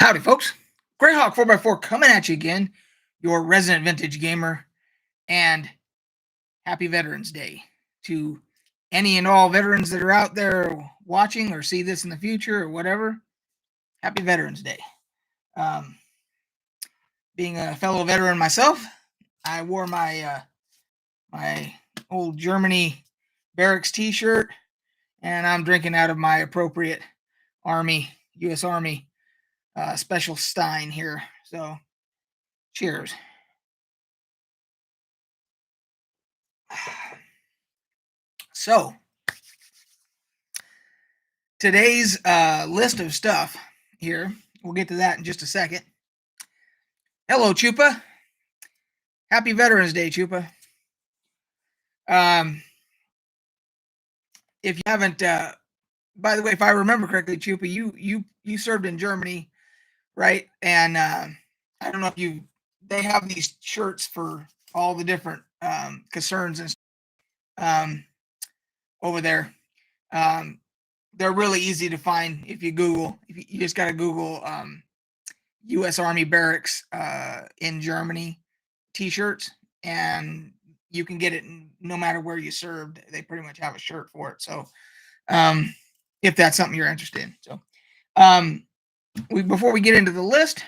Howdy, folks. Greyhawk 4x4 coming at you again, your resident vintage gamer, and happy Veterans Day to any and all veterans that are out there watching or see this in the future or whatever. Happy Veterans Day. Um, Being a fellow veteran myself, I wore my old Germany barracks T-shirt, and I'm drinking out of my appropriate U.S. Army special Stein here. So, cheers. So, today's list of stuff here, we'll get to that in just a second. Hello, Chupa. Happy Veterans Day, Chupa. If you haven't, by the way, if I remember correctly, Chupa, you served in Germany, right? And I don't know if they have these shirts for all the different concerns and over there. They're really easy to find if you Google. You just got to Google U.S. Army barracks in Germany T-shirts, and you can get it no matter where you served. They pretty much have a shirt for it. So, if that's something you're interested in. So, before we get into the list,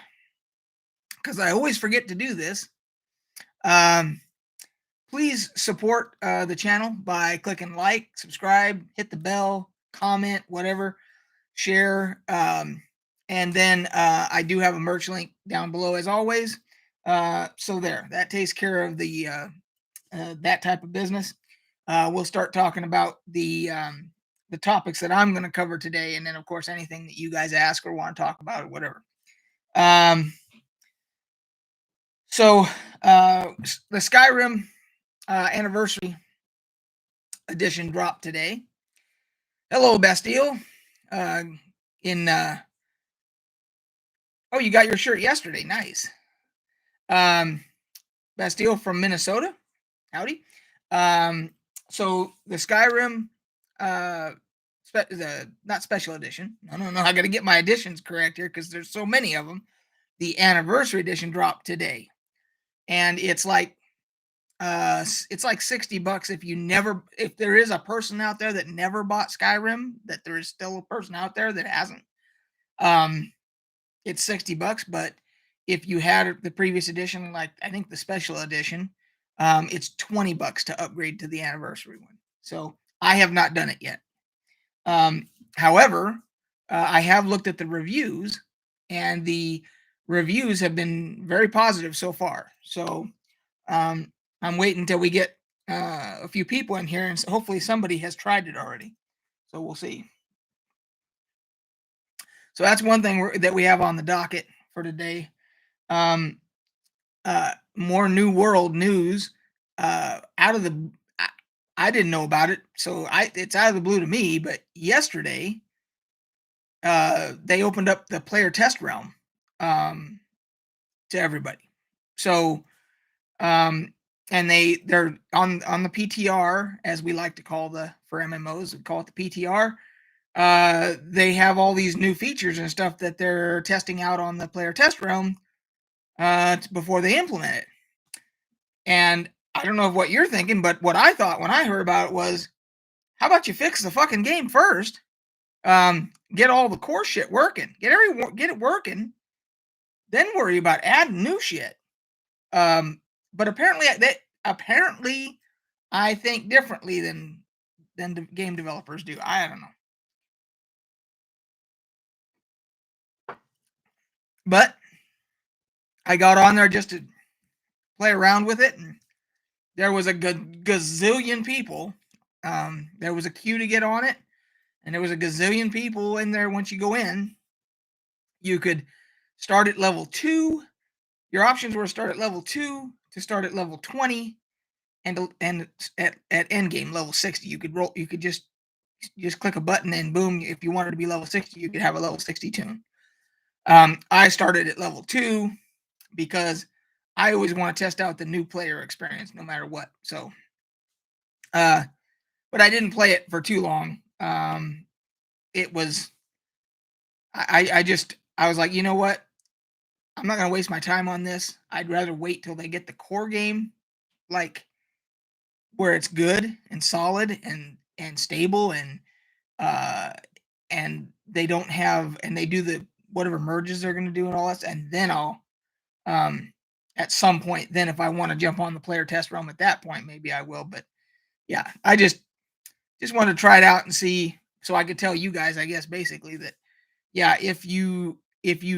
because I always forget to do this, please support the channel by clicking like, subscribe, hit the bell, comment, whatever, share. And then I do have a merch link down below as always. So that takes care of the that type of business. We'll start talking about the topics that I'm going to cover today, and then of course anything that you guys ask or want to talk about or whatever. So the Skyrim anniversary edition dropped today. Hello, Bastille. Oh, you got your shirt yesterday. Nice. Bastille from Minnesota. Howdy. So the Skyrim, not special edition. No. I got to get my editions correct here because there's so many of them. The anniversary edition dropped today, and it's like $60 if there is a person out there that never bought Skyrim, that there is still a person out there that hasn't. It's $60, but if you had the previous edition, like I think the special edition, it's $20 to upgrade to the anniversary one. So I have not done it yet. However, I have looked at the reviews, and the reviews have been very positive so far. So I'm waiting until we get a few people in here, and hopefully somebody has tried it already. So we'll see. So that's one thing that we have on the docket for today. More New World news out of the. I didn't know about it, so it's out of the blue to me. But yesterday, they opened up the player test realm to everybody. So, and they're on the PTR, as we like to call for MMOs, we call it the PTR. They have all these new features and stuff that they're testing out on the player test realm before they implement it. And I don't know what you're thinking, but what I thought when I heard about it was, how about you fix the fucking game first? Get all the core shit working, get it working, then worry about adding new shit. But apparently I think differently than the game developers do. I don't know. But I got on there just to play around with it, and there was a gazillion people. There was a queue to get on it, and there was a gazillion people in there. Once you go in, you could start at level 2. Your options were to start at level 2, to start at level 20, and at end game level 60. You could just click a button, and boom, if you wanted to be level 60, you could have a level 60 tune. I started at level 2 because I always want to test out the new player experience no matter what. So, but I didn't play it for too long. It was, I just, I was like, you know what? I'm not gonna waste my time on this. I'd rather wait till they get the core game like where it's good and solid and stable uh and they don't have and they do the whatever merges they're gonna do and all that, and then I'll um at some point then if I want to jump on the player test realm at that point, maybe I will. But yeah, I just wanted to try it out and see so I could tell you guys, I guess, basically that yeah, if you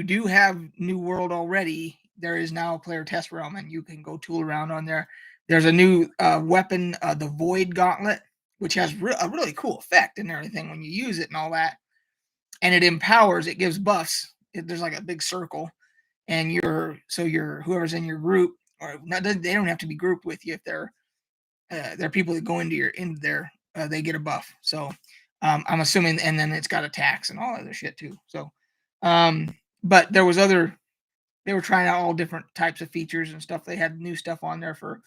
do have New World already, there is now a player test realm, and you can go tool around on there. There's a new weapon, the Void Gauntlet, which has a really cool effect and everything when you use it and all that. And it empowers, it gives buffs. There's like a big circle, and you're whoever's in your group, or not, they don't have to be grouped with you if they're people that go into there, they get a buff. So I'm assuming, and then it's got attacks and all other shit too. So, but there was other. They were trying out all different types of features and stuff. They had new stuff on there for.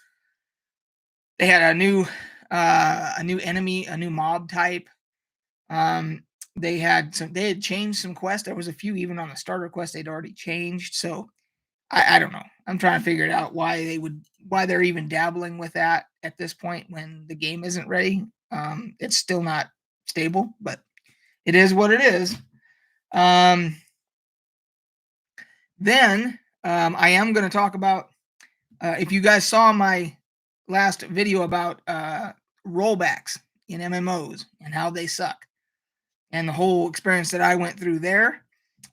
They had a new enemy, a new mob type. Um, they had some. They had changed some quests. There was a few even on the starter quest they'd already changed. So I don't know. I'm trying to figure it out why they're even dabbling with that at this point when the game isn't ready. It's still not stable, but it is what it is. Um, then I am going to talk about if you guys saw my last video about rollbacks in MMOs and how they suck and the whole experience that I went through there.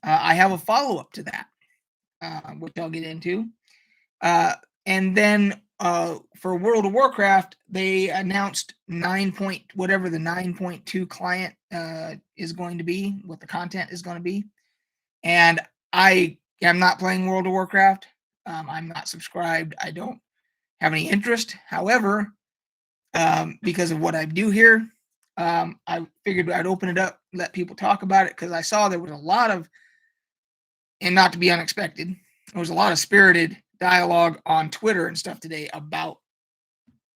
I have a follow up to that, which I'll get into. And then for World of Warcraft, they announced 9 point whatever the 9.2 client is going to be, what the content is going to be. And I am not playing World of Warcraft. I'm not subscribed. I don't have any interest. However, because of what I do here, I figured I'd open it up, let people talk about it, because I saw there was a lot of, and not to be unexpected, there was a lot of spirited dialogue on Twitter and stuff today about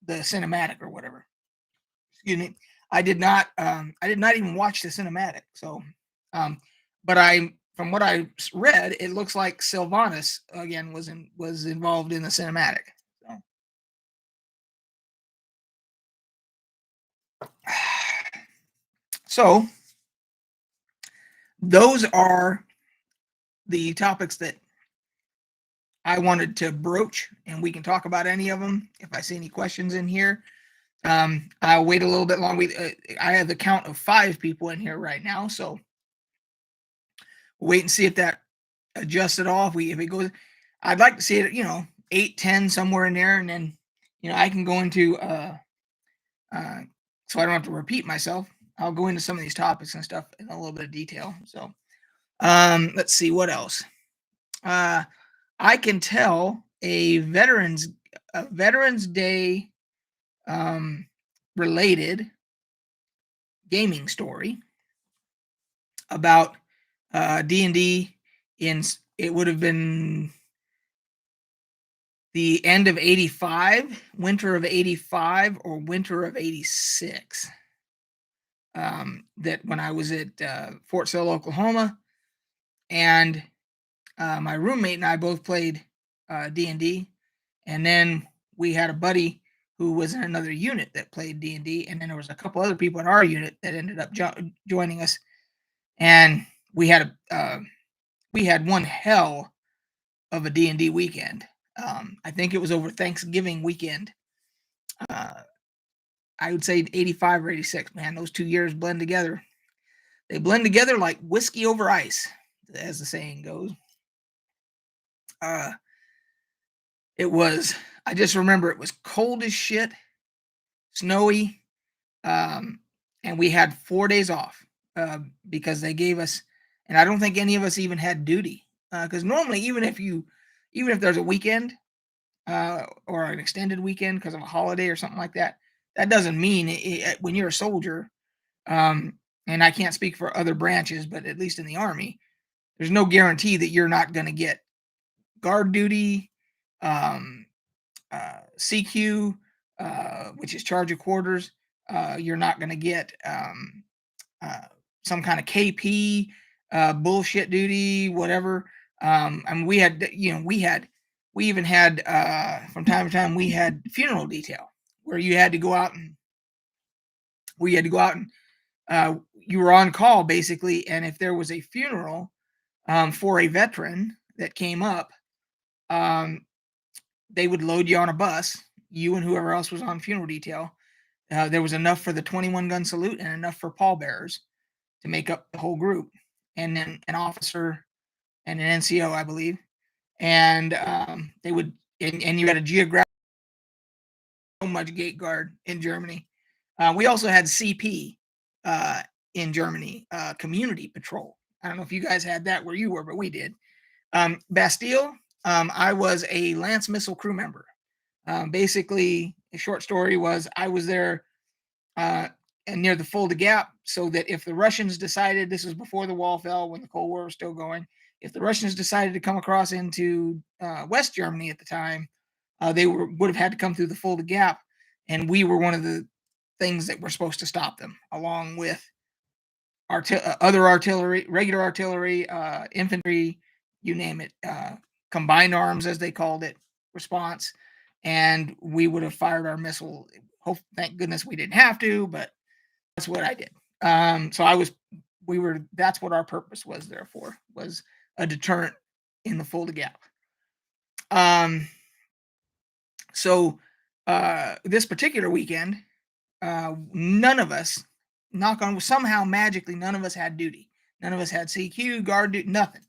the cinematic or whatever. Excuse me. I did not even watch the cinematic. So, but from what I read, it looks like Sylvanas again was involved in the cinematic. So those are the topics that I wanted to broach, and we can talk about any of them. If I see any questions in here, I'll wait a little bit longer. I have the count of 5 people in here right now, so we'll wait and see if that adjusts at all. If it goes, I'd like to see it, 8, 10, somewhere in there, and then, I can go into, so I don't have to repeat myself. I'll go into some of these topics and stuff in a little bit of detail. So, let's see what else. I can tell a Veterans Day related gaming story about D&D in it would have been the end of 85, winter of 85 or winter of 86. That when I was at Fort Sill, Oklahoma, and my roommate and I both played D&D, and then we had a buddy who was in another unit that played D&D, and then there was a couple other people in our unit that ended up joining us, and we had one hell of a D&D weekend. I think it was over Thanksgiving weekend. I would say 85 or 86. Man, those 2 years blend together. They blend together like whiskey over ice, as the saying goes. I just remember it was cold as shit, snowy, and we had 4 days off because they gave us, and I don't think any of us even had duty, because normally even if there's a weekend or an extended weekend because of a holiday or something like that, that doesn't mean when you're a soldier, and I can't speak for other branches, but at least in the Army, there's no guarantee that you're not going to get guard duty, CQ, which is charge of quarters. You're not going to get some kind of KP. bullshit duty, whatever. And we had, we even had, from time to time, we had funeral detail where you had to go out and you were on call basically. And if there was a funeral for a veteran that came up, they would load you on a bus, you and whoever else was on funeral detail. There was enough for the 21 gun salute and enough for pallbearers to make up the whole group, and then an officer and an NCO, I believe. And they would, and you had a geographic, so much gate guard in Germany. We also had CP in Germany, community patrol. I don't know if you guys had that where you were, but we did. Bastille, I was a Lance missile crew member. Basically, a short story was I was there and near the Fulda Gap, so that if the Russians decided, this was before the wall fell, when the Cold War was still going, if the Russians decided to come across into West Germany at the time, they would have had to come through the Fulda Gap, and we were one of the things that were supposed to stop them, along with other artillery, regular artillery, infantry, you name it, combined arms, as they called it, response. And we would have fired our missile. Thank goodness we didn't have to, but that's what I did. That's what our purpose was there for, was a deterrent in the Fulda Gap. So this particular weekend, none of us, somehow magically, none of us had duty. None of us had CQ, guard duty, nothing.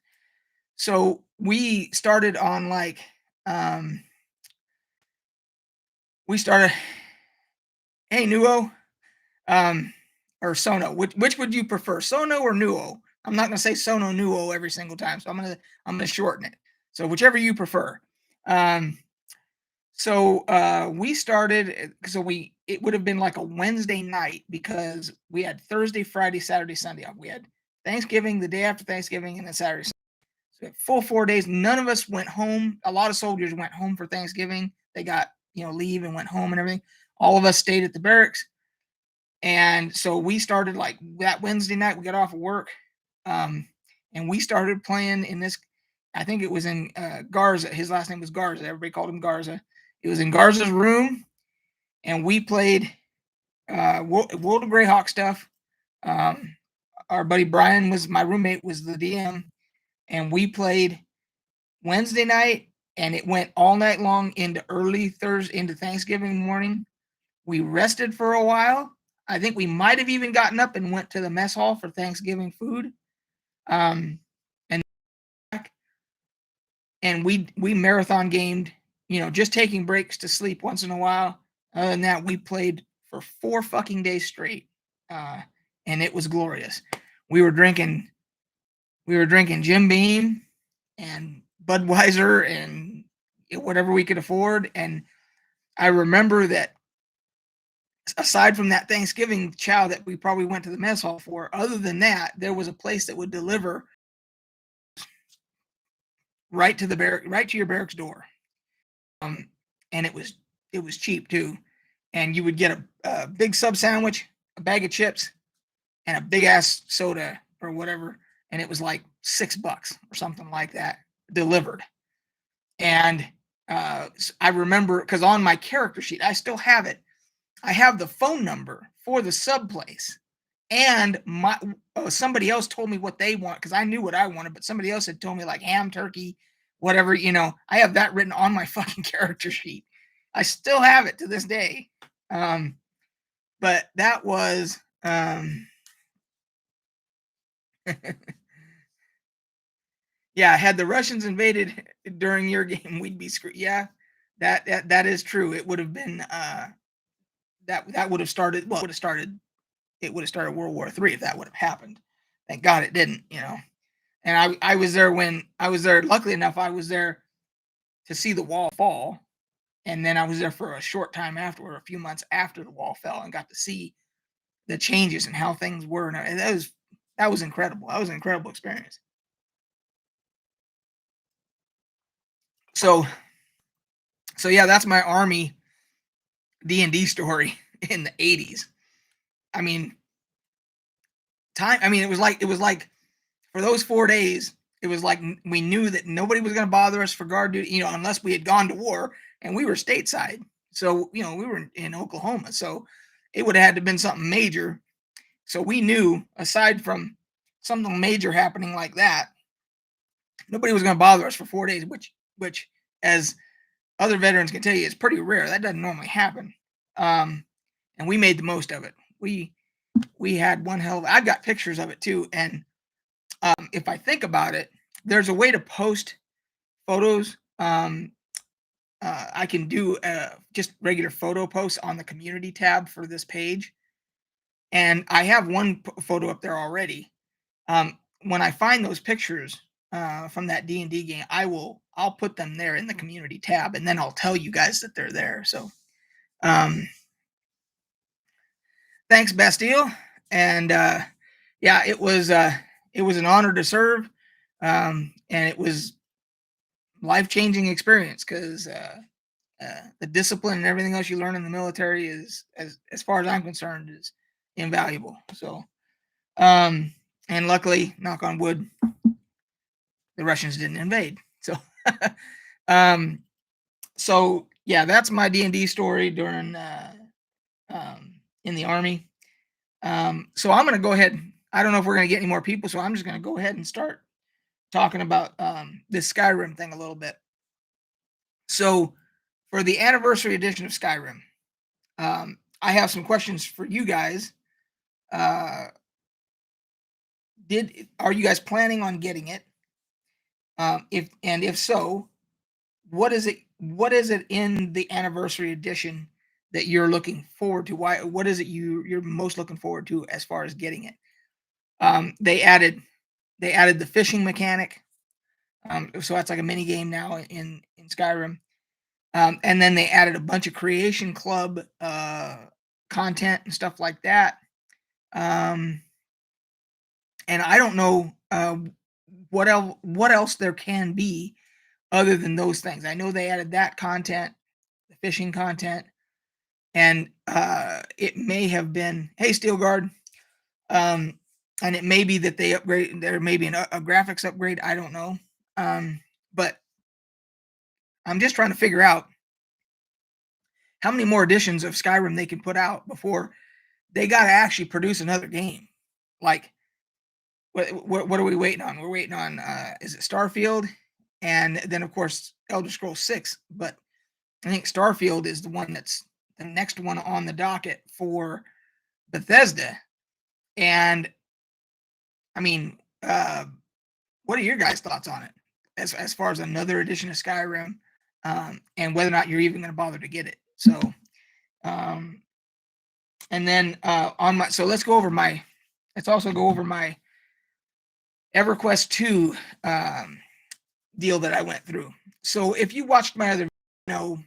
So we started on hey, Nuo, or Sono, which would you prefer, Sono or Nuo? I'm not going to say Sono Nuo every single time, so I'm going to shorten it. So whichever you prefer. We started, it would have been like a Wednesday night, because we had Thursday, Friday, Saturday, Sunday off. We had Thanksgiving, the day after Thanksgiving, and then Saturday. So full 4 days. None of us went home. A lot of soldiers went home for Thanksgiving. They got, leave and went home and everything. All of us stayed at the barracks. And so we started like that Wednesday night. We got off of work, and we started playing in this. I think it was in Garza. His last name was Garza. Everybody called him Garza. It was in Garza's room, and we played World of Greyhawk stuff. Our buddy Brian was my roommate, was the DM, and we played Wednesday night, and it went all night long into early Thursday, into Thanksgiving morning. We rested for a while. I think we might have even gotten up and went to the mess hall for Thanksgiving food. And we marathon gamed, just taking breaks to sleep once in a while. Other than that, we played for 4 fucking days straight. And it was glorious. We were drinking Jim Beam and Budweiser and whatever we could afford. And I remember that aside from that Thanksgiving chow that we probably went to the mess hall for, other than that, there was a place that would deliver right to your barracks door. And it was cheap too. And you would get a big sub sandwich, a bag of chips, and a big ass soda or whatever. And it was like $6 or something like that delivered. And I remember, because on my character sheet, I still have it. I have the phone number for the sub place, and somebody else told me what they want, because I knew what I wanted, but somebody else had told me like ham, turkey, whatever. I have that written on my fucking character sheet. I still have it to this day. But that was yeah. Had the Russians invaded during your game, we'd be screwed. Yeah, that is true. It would have been that would have started. Well, it would have started World War III if that would have happened. Thank God it didn't. And I was there when I was there. Luckily enough, I was there to see the wall fall, and then I was there for a short time afterward, a few months after the wall fell, and got to see the changes and how things were. And that was incredible. That was an incredible experience. So yeah, that's my Army D&D story in the 80s. I mean, it was like for those 4 days, it was like we knew that nobody was going to bother us for guard duty, unless we had gone to war, and we were stateside. So, we were in Oklahoma. So it would have had to have been something major. So we knew, aside from something major happening like that, nobody was going to bother us for 4 days, which as other veterans can tell you, is pretty rare. That doesn't normally happen. And we made the most of it. We had one hell of I've got pictures of it too. And if I think about it, there's a way to post photos. I can do just regular photo posts on the community tab for this page. And I have one photo up there already. When I find those pictures from that D&D game, I'll put them there in the community tab, and then I'll tell you guys that they're there. So thanks, Bastille. And yeah, it was an honor to serve. And it was life-changing experience, because the discipline and everything else you learn in the military is, as far as I'm concerned, is invaluable. So and luckily, knock on wood, the Russians didn't invade. So so yeah, that's my D&D story during in the Army. So I'm going to go ahead. I don't know if we're going to get any more people, so I'm just going to go ahead and start talking about this Skyrim thing a little bit. So for the anniversary edition of Skyrim, I have some questions for you guys. Are you guys planning on getting it? If so, what is it in the anniversary edition that you're looking forward to? What is it you're most looking forward to as far as getting it? They added the fishing mechanic. So that's like a mini game now in Skyrim. And then they added a bunch of Creation Club content and stuff like that. And I don't know what else there can be other than those things. I know they added that content, the fishing content, and it may have been, hey, Steelguard, and it may be that they upgrade. There may be a graphics upgrade. I don't know, but I'm just trying to figure out how many more editions of Skyrim they can put out before they got to actually produce another game. Like, what are we waiting on? We're waiting on, is it Starfield? And then, of course, Elder Scrolls 6. But I think Starfield is the one that's the next one on the docket for Bethesda. And, I mean, what are your guys' thoughts on it as far as another edition of Skyrim, and whether or not you're even going to bother to get it? So, and then let's also go over my EverQuest 2 deal that I went through. So if you watched my other video, you know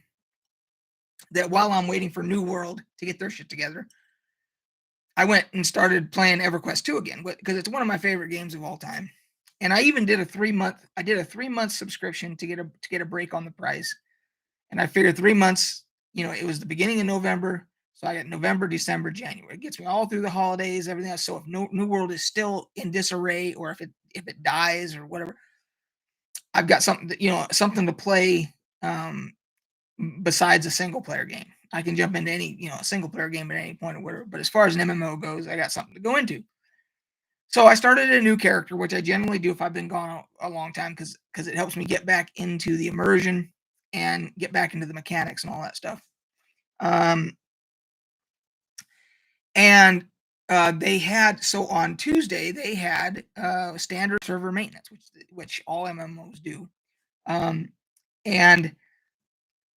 that while I'm waiting for New World to get their shit together, I went and started playing EverQuest 2 again, because it's one of my favorite games of all time. And I even did a 3-month subscription to get a break on the price. And I figured 3 months, it was the beginning of November. So I got November, December, January. It gets me all through the holidays, everything else. So if New World is still in disarray, or if it dies or whatever, I've got something to play besides a single player game. I can jump into any, single player game at any point or whatever. But as far as an MMO goes, I got something to go into. So I started a new character, which I generally do if I've been gone a long time, because it helps me get back into the immersion and get back into the mechanics and all that stuff. And they had, so on Tuesday, they had standard server maintenance, which all MMOs do. And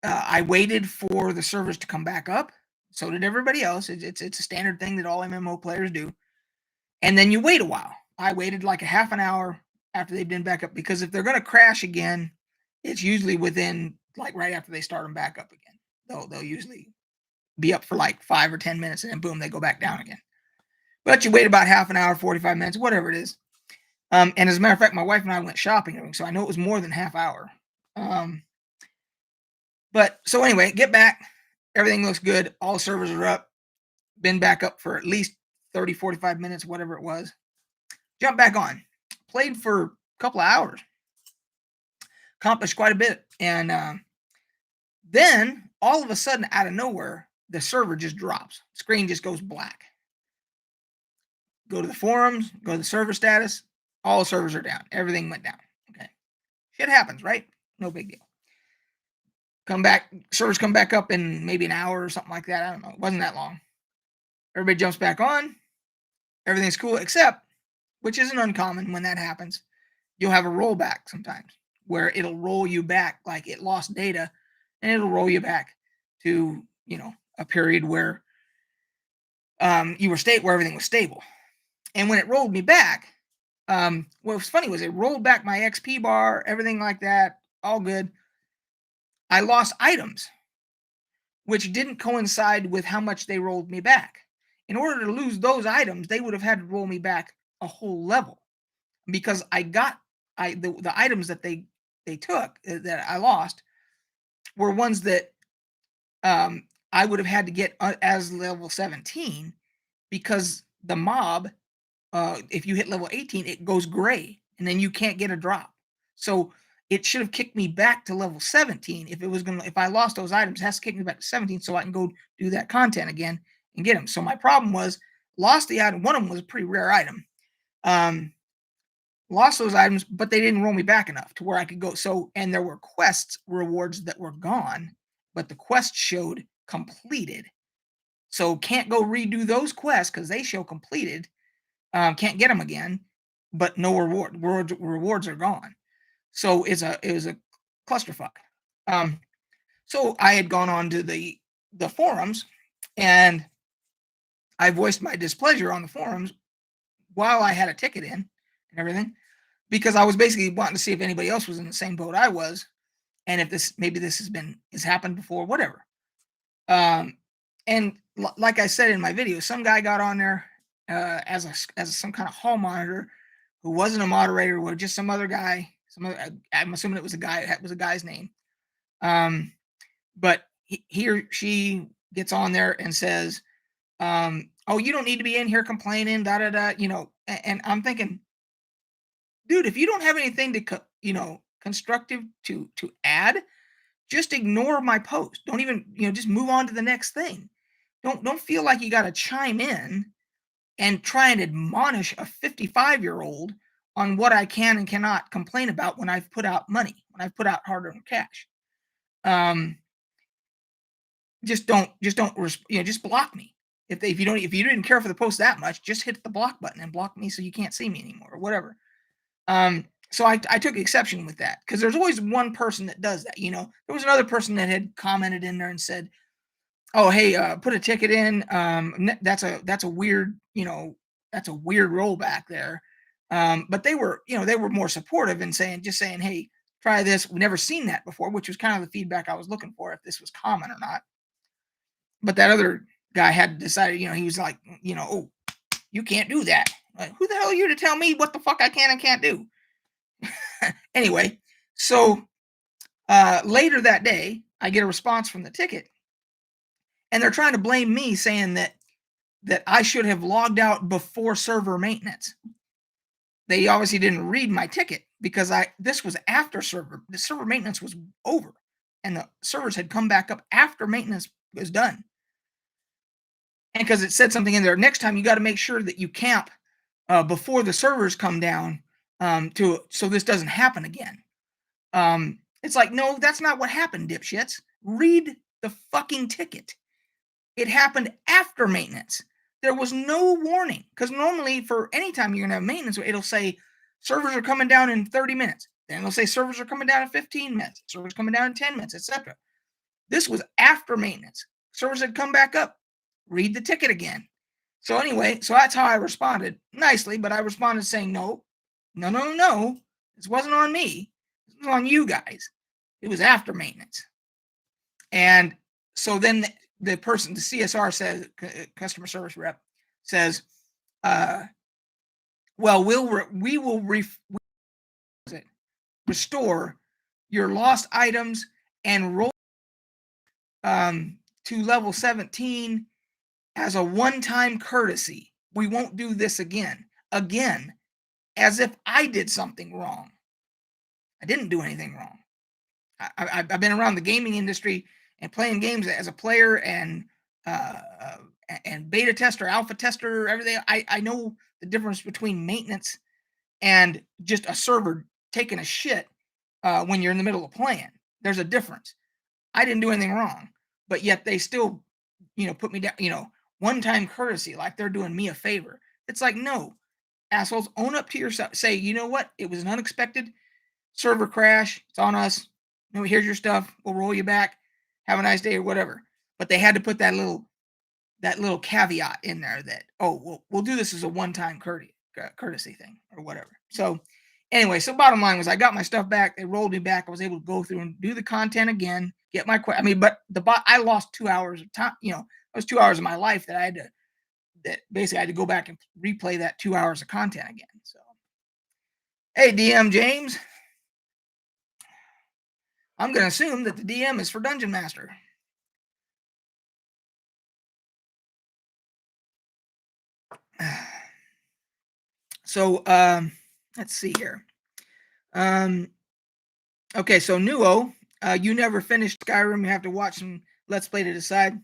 I waited for the servers to come back up. So did everybody else. It's a standard thing that all MMO players do. And then you wait a while. I waited like a half an hour after they've been back up, because if they're going to crash again, it's usually within, like, right after they start them back up again. They'll usually be up for like 5 or 10 minutes, and then boom, they go back down again. But you wait about half an hour, 45 minutes, whatever it is. And as a matter of fact, my wife and I went shopping, so I know it was more than half hour. But so anyway, get back. Everything looks good. All servers are up. Been back up for at least 30, 45 minutes, whatever it was. Jump back on. played for a couple of hours, accomplished quite a bit, and then all of a sudden, out of nowhere, the server just drops. Screen just goes black. Go to the forums, go to the server status. All servers are down. Everything went down. Okay, shit happens, right? No big deal. Come back, servers come back up in maybe an hour or something like that. I don't know. It wasn't that long. Everybody jumps back on. Everything's cool, except, which isn't uncommon when that happens, you'll have a rollback sometimes where it'll roll you back like it lost data, and it'll roll you back to, a period where you were where everything was stable. And when it rolled me back, what was funny was it rolled back my XP bar, everything like that, all good. I lost items, which didn't coincide with how much they rolled me back. In order to lose those items, they would have had to roll me back a whole level, because the items that they took that I lost were ones that I would have had to get as level 17, because the mob, if you hit level 18, it goes gray and then you can't get a drop. So it should have kicked me back to level 17. If I lost those items, it has to kick me back to 17 so I can go do that content again and get them. So my problem was, lost the item. One of them was a pretty rare item. Lost those items, but they didn't roll me back enough to where I could go. So, and there were quests rewards that were gone, but the quest showed completed. So can't go redo those quests because they show completed. Can't get them again, but no reward. Rewards are gone. So it was a clusterfuck. So I had gone on to the forums, and I voiced my displeasure on the forums while I had a ticket in and everything, because I was basically wanting to see if anybody else was in the same boat I was, and if this has happened before, whatever. And like I said in my video, some guy got on there as some kind of hall monitor who wasn't a moderator, or just some other guy. I'm assuming it was a guy. That was a guy's name. But he or she gets on there and says, "Oh, you don't need to be in here complaining, da da da." And I'm thinking, dude, if you don't have anything to constructive to add, just ignore my post. Don't even, just move on to the next thing. Don't feel like you got to chime in and try and admonish a 55-year-old on what I can and cannot complain about when I've put out money, when I've put out hard-earned cash. Just block me. If you didn't care for the post that much, just hit the block button and block me so you can't see me anymore or whatever. So I took exception with that, because there's always one person that does that. There was another person that had commented in there and said, "Oh, hey, put a ticket in. That's a weird, that's a weird rollback there." But they were more supportive and saying, "Hey, try this. We've never seen that before," which was kind of the feedback I was looking for, if this was common or not. But that other guy had decided, he was like, "Oh, you can't do that. Like, who the hell are you to tell me what the fuck I can and can't do?" Anyway, so later that day, I get a response from the ticket, and they're trying to blame me, saying that I should have logged out before server maintenance. They obviously didn't read my ticket, because this was after the server maintenance was over, and the servers had come back up after maintenance was done. And because it said something in there, next time you got to make sure that you camp before the servers come down, so this doesn't happen again. It's like, no, that's not what happened, dipshits. Read the fucking ticket. It happened after maintenance. There was no warning, because normally for any time you're gonna have maintenance, it'll say servers are coming down in 30 minutes. Then it'll say servers are coming down in 15 minutes. Servers coming down in 10 minutes, etc. This was after maintenance. Servers had come back up. Read the ticket again. So anyway, so that's how I responded nicely, but I responded saying, no. This wasn't on me. This was on you guys. It was after maintenance. And so then the person, the CSR says, customer service rep says, well, we will restore your lost items and roll to level 17 as a one-time courtesy. We won't do this again. as if I did something wrong. I didn't do anything wrong. I've been around the gaming industry and playing games as a player uh, uh, and beta tester, alpha tester, everything. I know the difference between maintenance and just a server taking a shit when you're in the middle of playing. There's a difference. I didn't do anything wrong, but yet they still, put me down. One time courtesy, like they're doing me a favor. It's like, no, assholes, own up to yourself. Say, you know what? It was an unexpected server crash. It's on us. No, here's your stuff. We'll roll you back. Have a nice day or whatever. But they had to put that little caveat in there that, oh, we'll do this as a one-time courtesy thing or whatever. So anyway, so bottom line was I got my stuff back. They rolled me back. I was able to go through and do the content again, get my but I lost 2 hours of time. It was 2 hours of my life that basically I had to go back and replay that 2 hours of content again. So hey, DM James, I'm going to assume that the DM is for Dungeon Master. So let's see here. Okay, so Nuo, you never finished Skyrim. You have to watch some Let's Play to decide.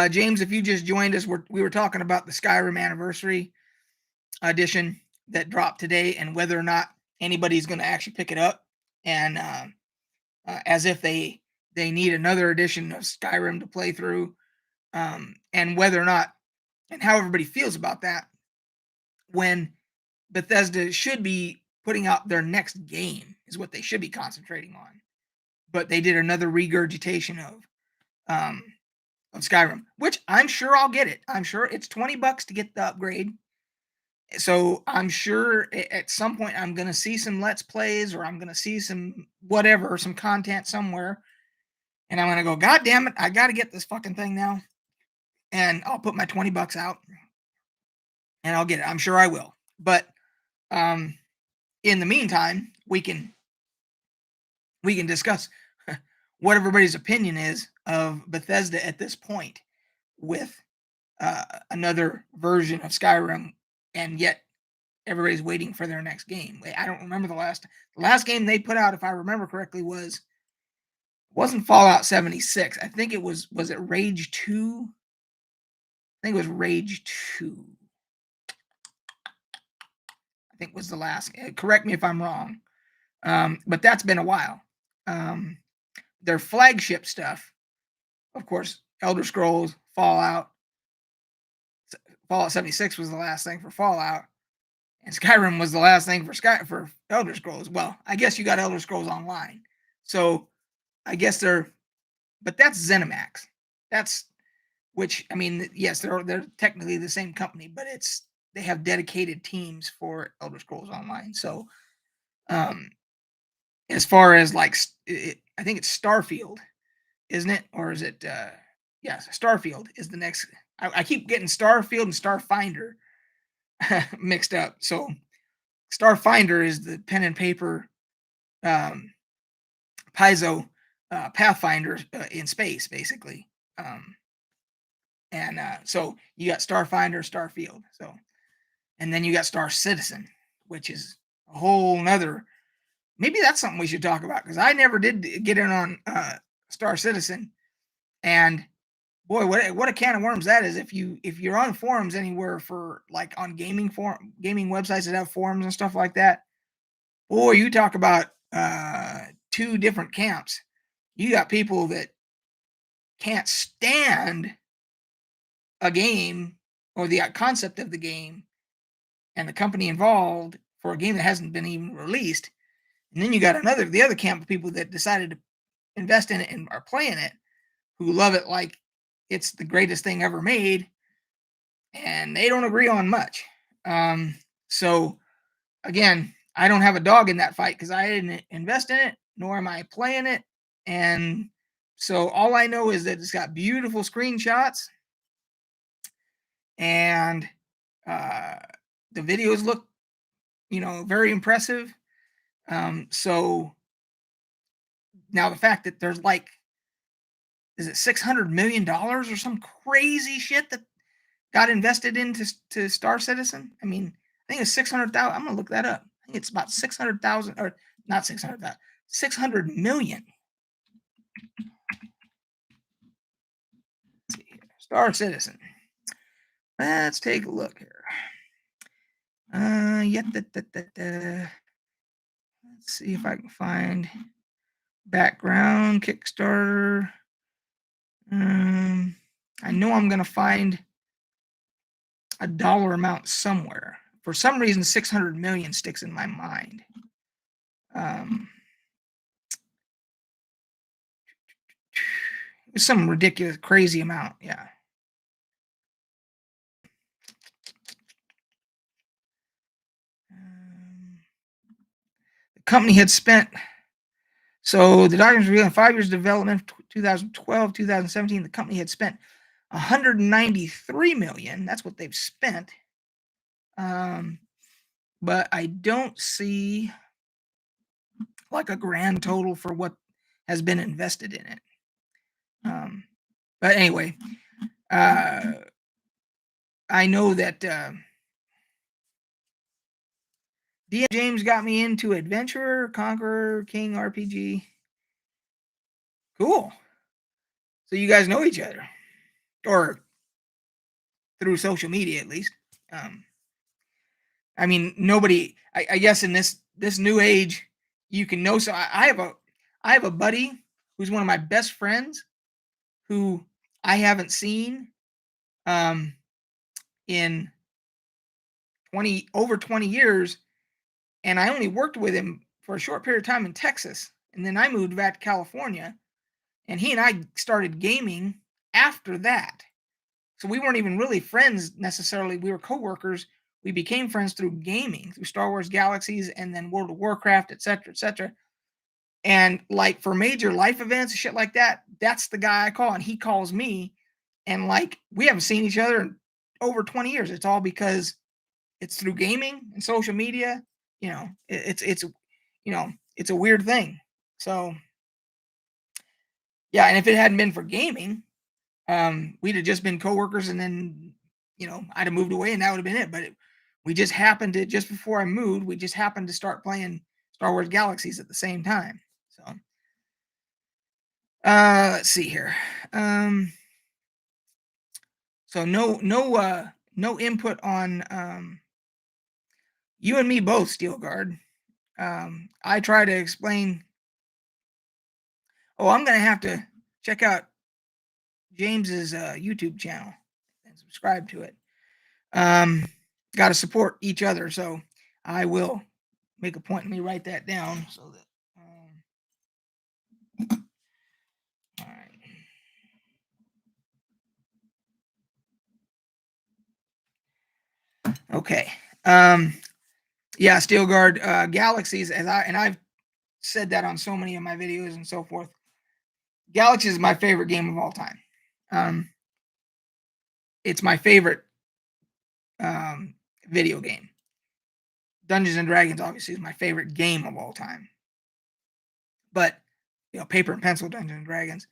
James, if you just joined us, we were talking about the Skyrim Anniversary Edition that dropped today and whether or not anybody's going to actually pick it up. And as if they need another edition of Skyrim to play through, and whether or not, and how everybody feels about that, when Bethesda should be putting out their next game is what they should be concentrating on. But they did another regurgitation of Skyrim, which I'm sure I'll get it. I'm sure it's $20 to get the upgrade. So I'm sure at some point I'm going to see some Let's Plays or I'm going to see some whatever, some content somewhere. And I'm going to go, God damn it, I got to get this fucking thing now. And I'll put my $20 out and I'll get it. I'm sure I will. But in the meantime, we can discuss what everybody's opinion is of Bethesda at this point with another version of Skyrim, and yet everybody's waiting for their next game. I don't remember the last game they put out, if I remember correctly, wasn't Fallout 76. I think it was it Rage 2? I think it was Rage 2. I think was the last. Correct me if I'm wrong. But that's been a while. Their flagship stuff, of course, Elder Scrolls, Fallout 76 was the last thing for Fallout, and Skyrim was the last thing for Elder Scrolls. Well, I guess you got Elder Scrolls Online, so I guess but that's ZeniMax. That's which I mean, yes, they're technically the same company, but they have dedicated teams for Elder Scrolls Online. So, as far as like, I think it's Starfield, isn't it? Or is it? Yes, Starfield is the next. I keep getting Starfield and Starfinder mixed up. So, Starfinder is the pen and paper Paizo Pathfinder in space, basically. So you got Starfinder, Starfield. So, and then you got Star Citizen, which is a whole nother. Maybe that's something we should talk about because I never did get in on Star Citizen, and boy, what a can of worms that is. If you're on forums anywhere for like on gaming websites that have forums and stuff like that, boy, you talk about two different camps. You got people that can't stand a game or the concept of the game and the company involved for a game that hasn't been even released. And then you got the other camp of people that decided to invest in it and are playing it, who love it like it's the greatest thing ever made, and they don't agree on much. So again, I don't have a dog in that fight because I didn't invest in it, nor am I playing it. And so all I know is that it's got beautiful screenshots and the videos look, very impressive. So now the fact that there's like, is it $600 million or some crazy shit that got invested into Star Citizen? I mean, think it's 600,000. I'm gonna look that up. I think it's about 600,000, or not 600,000, 600 million. Let's see here. Star Citizen. Let's take a look here. Let's see if I can find background Kickstarter. I know I'm gonna find a dollar amount somewhere. For some reason, 600 million sticks in my mind. It's some ridiculous, crazy amount. Yeah. The company had spent, so the documents reveal in 5 years of development, 2012, 2017, the company had spent 193 million. That's what they've spent. But I don't see like a grand total for what has been invested in it. But anyway, I know that DM James got me into Adventurer, Conqueror, King RPG. Cool. So you guys know each other, or through social media at least. I mean, nobody. I guess in this new age, you can know. So I have a buddy who's one of my best friends, who I haven't seen in over 20 years, and I only worked with him for a short period of time in Texas, and then I moved back to California, and he and I started gaming after that. So we weren't even really friends necessarily. We were coworkers. We became friends through gaming, through Star Wars Galaxies, and then World of Warcraft, etc., etc. And like for major life events and shit like that, that's the guy I call, and he calls me. And like we haven't seen each other in over 20 years. It's all because it's through gaming and social media. You know, it's it's a weird thing. So yeah, and if it hadn't been for gaming, we'd have just been coworkers, and then I'd have moved away, and that would have been it. But we just happened to, just before I moved, we just happened to start playing Star Wars Galaxies at the same time. So let's see here. So no input on you and me both, Steelguard. I try to explain. Oh, I'm gonna have to check out James's YouTube channel and subscribe to it. Got to support each other, so I will make a point. Let me write that down so that. All right. Okay. Yeah, Steelguard Galaxies, I've said that on so many of my videos and so forth. Galaxies is my favorite game of all time. It's my favorite video game. Dungeons and Dragons obviously is my favorite game of all time. But paper and pencil Dungeons and Dragons,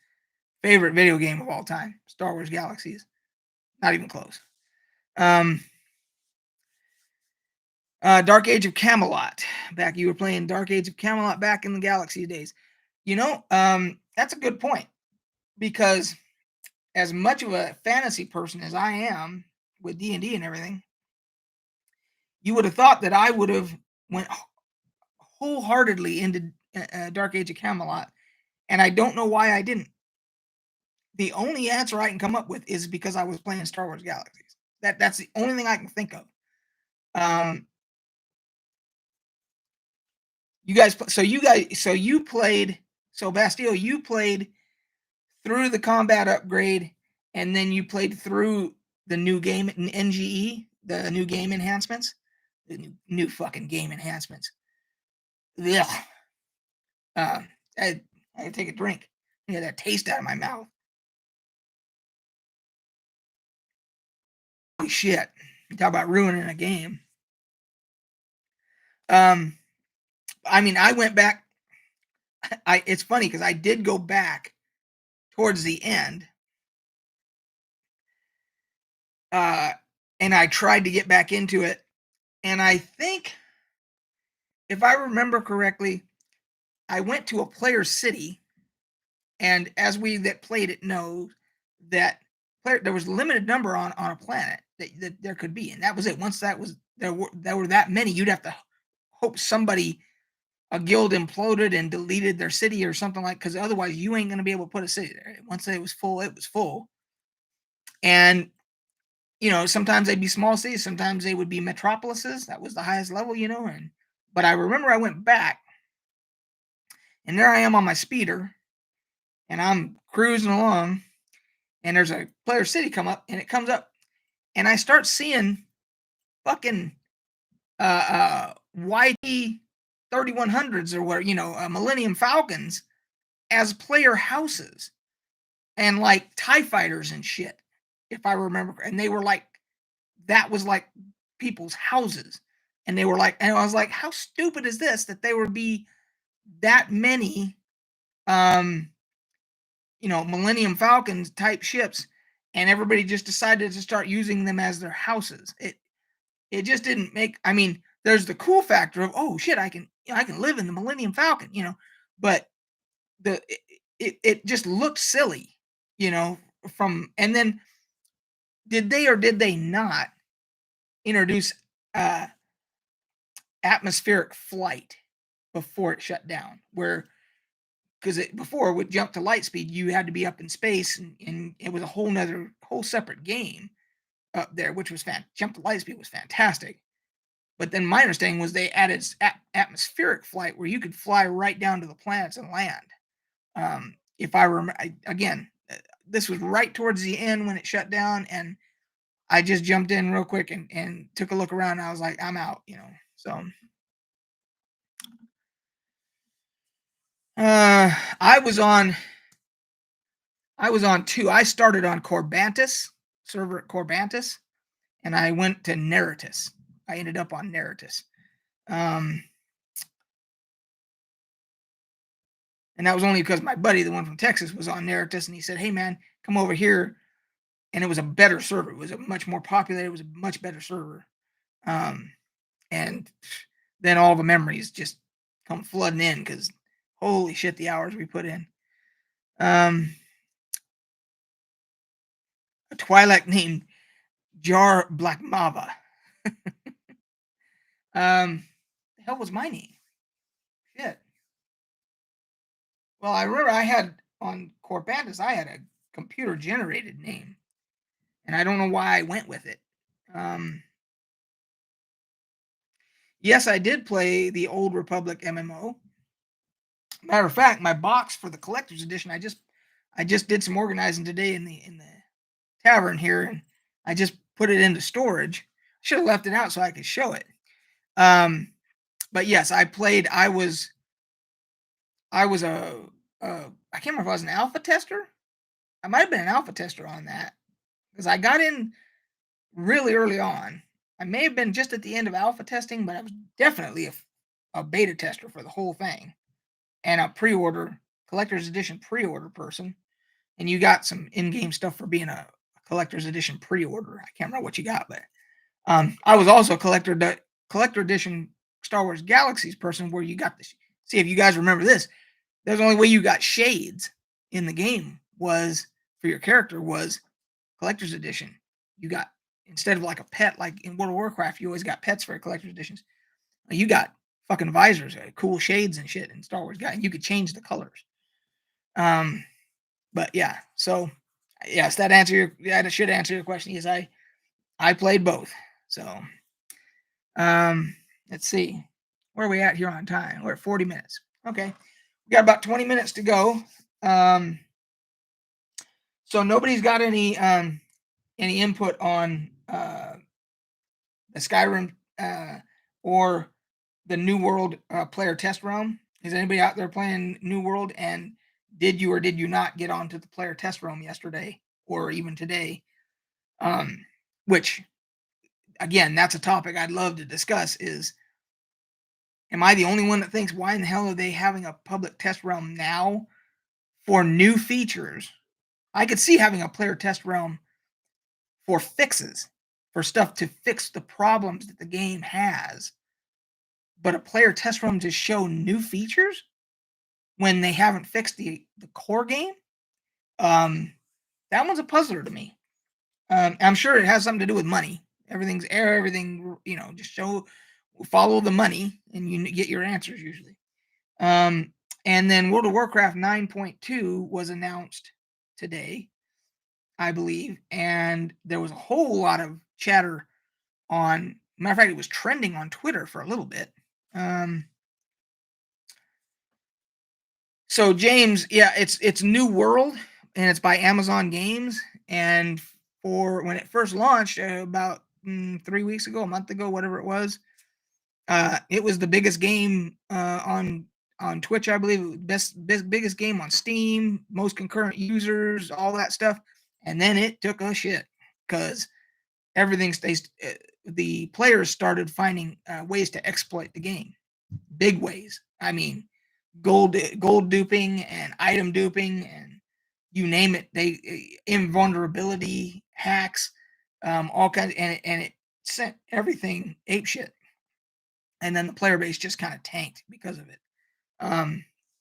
favorite video game of all time. Star Wars Galaxies, not even close. Dark Age of Camelot. Back, you were playing Dark Age of Camelot back in the Galaxy days. That's a good point, because as much of a fantasy person as I am with D&D and everything, you would have thought that I would have went wholeheartedly into Dark Age of Camelot, and I don't know why I didn't. The only answer I can come up with is because I was playing Star Wars Galaxies. That's the only thing I can think of. Bastille, you played through the combat upgrade, and then you played through the new game in NGE, the new game enhancements, the new fucking game enhancements. Yeah. I take a drink. I get that taste out of my mouth. Holy shit. You talk about ruining a game. I mean, I went back. It's funny because I did go back towards the end. And I tried to get back into it And I think, if I remember correctly, I went to a player city, and as we that played it know that there was a limited number on a planet that there could be, and that was it. Once there were that many, you'd have to hope somebody a guild imploded and deleted their city or something, like, because otherwise you ain't gonna be able to put a city there. Once it was full, it was full. And sometimes they'd be small cities, sometimes they would be metropolises. That was the highest level, and but I remember I went back, and there I am on my speeder, and I'm cruising along, and there's a player city come up, and it comes up, and I start seeing fucking YT 3100s, or what, Millennium Falcons as player houses, and like TIE fighters and shit, if I remember. And they were like, that was like people's houses. And they were like, and I was like, how stupid is this that there would be that many um Millennium Falcons type ships, and everybody just decided to start using them as their houses. It just didn't make. I mean, there's the cool factor of, oh shit, I can live in the Millennium Falcon, but the it just looked silly, from. And then, did they or did they not introduce uh atmospheric flight before it shut down, where, because before, with jump to light speed, you had to be up in space, and it was a whole separate game up there, which was jump to light speed was fantastic. But then my understanding was they added atmospheric flight, where you could fly right down to the planets and land. If I remember, again, this was right towards the end when it shut down, and I just jumped in real quick and took a look around. And I was like, I'm out, So, I was on two. I started on Corbantus, server at Corbantus, and I went to Neritus. I ended up on Neritus. And that was only because my buddy, the one from Texas, was on Neritus, and he said, hey man, come over here. And it was a better server. It was a much more popular. It was a much better server. And then all the memories just come flooding in, because holy shit, the hours we put in. A Twi'lek named Jar Black Mava. The hell was my name? Shit. Well, I remember I had on Corbantus, I had a computer generated name, and I don't know why I went with it. Yes, I did play the Old Republic MMO. Matter of fact, my box for the collector's edition, I just did some organizing today in the tavern here, and I just put it into storage. Should have left it out so I could show it. But yes, I played. I was a I can't remember if I was an alpha tester. I might have been an alpha tester on that, because I got in really early on. I may have been just at the end of alpha testing, but I was definitely a beta tester for the whole thing, and a pre-order collector's edition pre-order person. And you got some in-game stuff for being a collector's edition pre-order. I can't remember what you got, but I was also a collector edition Star Wars Galaxies person, where you got this. See if you guys remember this. There's the only way you got shades in the game was for your character was collector's edition. You got, instead of like a pet, like in World of Warcraft, you always got pets for collector's editions. You got fucking visors, cool shades and shit in Star Wars guy, and you could change the colors. But yeah, so yes, that should answer your question. Yes, I played both. So, let's see, where are we at here on time? We're at 40 minutes. Okay, we got about 20 minutes to go. So nobody's got any input on the Skyrim or the New World player test realm. Is anybody out there playing New World? And did you or did you not get onto the player test realm yesterday or even today? Which, again, that's a topic I'd love to discuss. Is, am I the only one that thinks, why in the hell are they having a public test realm now for new features? I could see having a player test realm for fixes, for stuff to fix the problems that the game has, but a player test room to show new features when they haven't fixed the core game, um, that one's a puzzler to me. I'm sure it has something to do with money. Everything's air, everything, just follow the money, and you get your answers usually. And then World of Warcraft 9.2 was announced today, I believe, and there was a whole lot of chatter on. Matter of fact, it was trending on Twitter for a little bit. So James, yeah, it's New World, and it's by Amazon Games. And for when it first launched, about 3 weeks ago, a month ago, whatever it was the biggest game on Twitch, I believe. Biggest game on Steam, most concurrent users, all that stuff. And then it took a shit because everything stays. The players started finding ways to exploit the game, big ways. I mean, gold duping and item duping and you name it. They invulnerability hacks, all kinds, and it sent everything ape shit. And then the player base just kind of tanked because of it.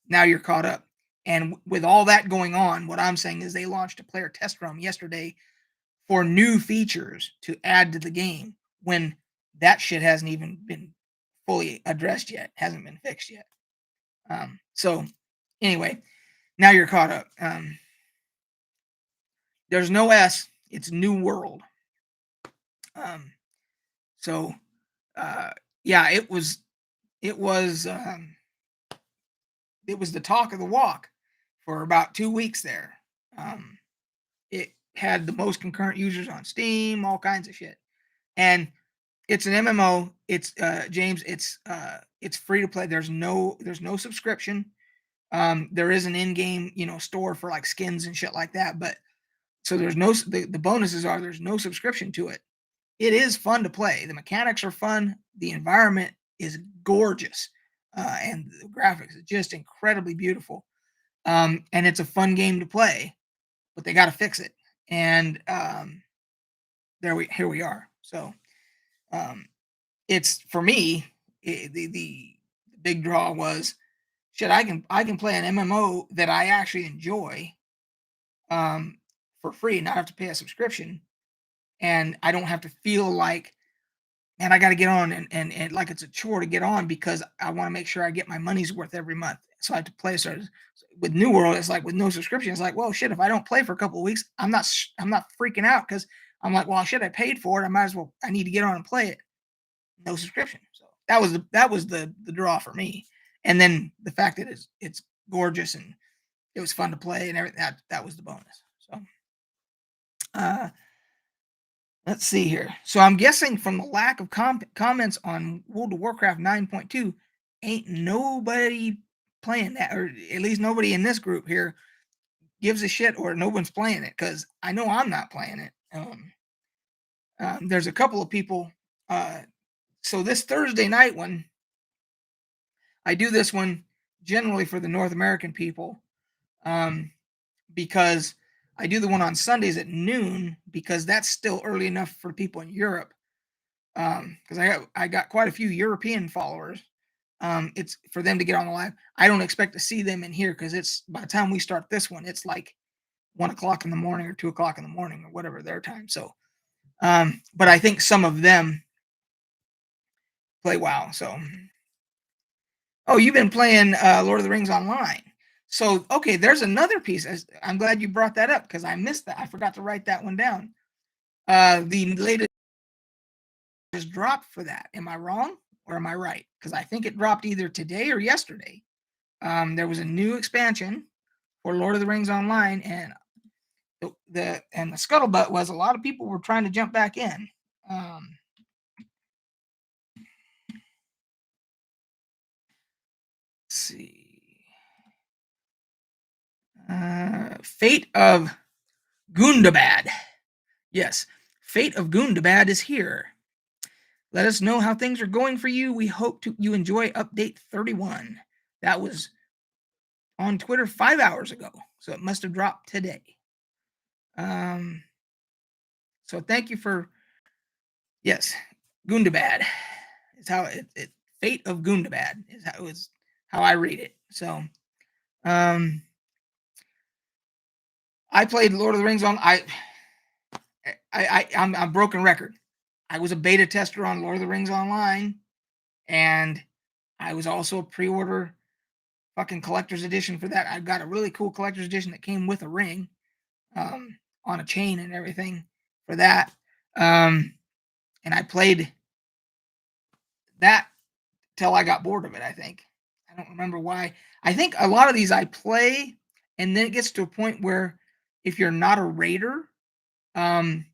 Now you're caught up. And with all that going on, what I'm saying is they launched a player test room yesterday for new features to add to the game when that shit hasn't even been fully addressed yet, hasn't been fixed yet. So anyway, now you're caught up. There's no S, it's New World. So yeah, it was it was the talk of the walk for about 2 weeks there. It had the most concurrent users on Steam, all kinds of shit. And it's an MMO. It's James, it's free to play. There's no subscription. There is an in-game, store for like skins and shit like that, but so there's no the bonuses are there's no subscription to it. It is fun to play. The mechanics are fun. The environment is gorgeous. And the graphics are just incredibly beautiful. And it's a fun game to play, but they got to fix it. And here we are. So it's for me the big draw was shit. I can play an MMO that I actually enjoy for free, and not have to pay a subscription, and I don't have to feel like, man, I got to get on and like it's a chore to get on because I want to make sure I get my money's worth every month. So I have to play. So with New World, it's like with no subscription, it's like, well, shit, if I don't play for a couple of weeks, I'm not freaking out because I'm like, well, shit, I paid for it. I need to get on and play it. No subscription. So that was the draw for me. And then the fact that it's gorgeous and it was fun to play and everything, that was the bonus. So let's see here. So I'm guessing from the lack of comments on World of Warcraft 9.2, ain't nobody playing that, or at least nobody in this group here gives a shit, or no one's playing it, because I know I'm not playing it. There's a couple of people. So this Thursday night one, I do this one generally for the North American people, because I do the one on Sundays at noon because that's still early enough for people in Europe. Because I got quite a few European followers. It's for them to get on the live. I don't expect to see them in here because it's by the time we start this one, it's like 1 o'clock in the morning or 2 o'clock in the morning or whatever their time. So, but I think some of them play WoW. So, oh, you've been playing Lord of the Rings online. So, okay, there's another piece. I'm glad you brought that up because I missed that. I forgot to write that one down. The latest just dropped for that. Am I wrong or am I right? Because I think it dropped either today or yesterday. There was a new expansion for Lord of the Rings Online, and the scuttlebutt was a lot of people were trying to jump back in. Let's see. Fate of Gundabad. Yes, Fate of Gundabad is here. Let us know how things are going for you. We hope you enjoy update 31. That was on Twitter 5 hours ago, so it must have dropped today. So thank you for Yes, Gundabad is how it Fate of Gundabad is how I read it. So, um, I played Lord of the Rings on I'm broken record. I was a beta tester on Lord of the Rings Online, and I was also a pre-order fucking collector's edition for that. I got a really cool collector's edition that came with a ring, on a chain and everything for that. And I played that till I got bored of it, I think. I don't remember why. I think a lot of these I play, and then it gets to a point where if you're not a raider, um,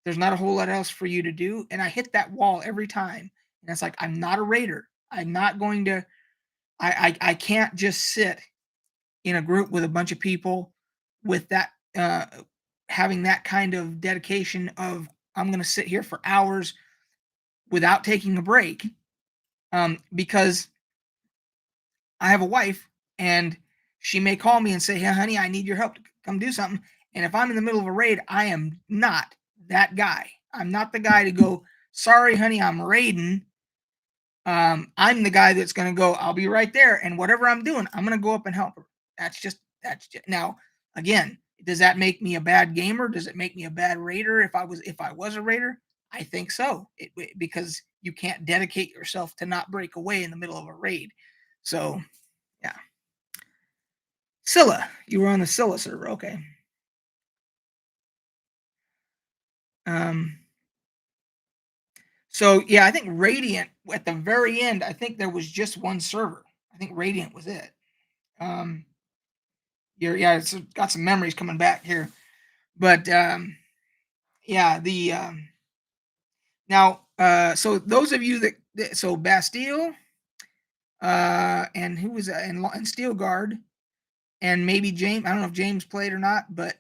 there's not a whole lot else for you to do. And I hit that wall every time. And it's like, I'm not a raider. I'm not going to, I can't just sit in a group with a bunch of people with that, having that kind of dedication of, I'm going to sit here for hours without taking a break. Because I have a wife, and she may call me and say, "Hey, honey, I need your help to come do something." And if I'm in the middle of a raid, I am not that guy. I'm not the guy to go, "Sorry, honey, I'm raiding." I'm the guy that's going to go, "I'll be right there." And whatever I'm doing, I'm going to go up and help her. That's just now, again, does that make me a bad gamer? Does it make me a bad raider if I was a raider? I think so. Because you can't dedicate yourself to not break away in the middle of a raid. So, yeah. Scylla. You were on the Scylla server. Okay. Um, so yeah, I think Radiant at the very end, I think there was just one server. I think Radiant was it. Yeah, it's got some memories coming back here. But yeah, the now so those of you that so Bastille, and who was that? And Steel Guard, and maybe James. I don't know if James played or not, but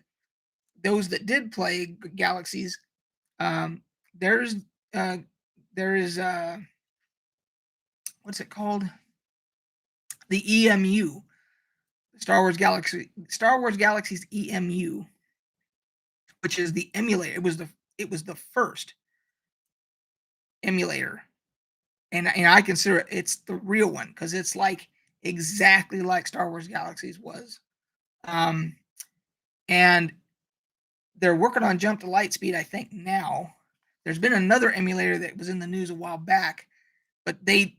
those that did play Galaxies, um, there's uh, there is what's it called? The EMU, Star Wars Galaxy's EMU, which is the emulator. It was the first emulator, and I consider it's the real one because it's like exactly like Star Wars Galaxies was. Um, and they're working on Jump to Lightspeed, I think now. There's been another emulator that was in the news a while back, but they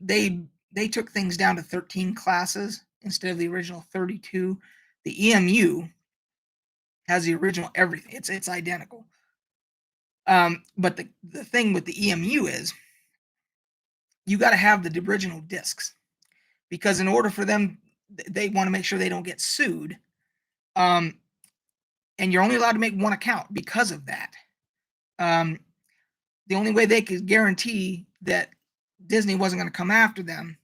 took things down to 13 classes instead of the original 32. The EMU has the original everything. It's identical. But the thing with the EMU is you got to have the original discs because in order for them, they want to make sure they don't get sued. And you're only allowed to make one account because of that. The only way they could guarantee that Disney wasn't going to come after them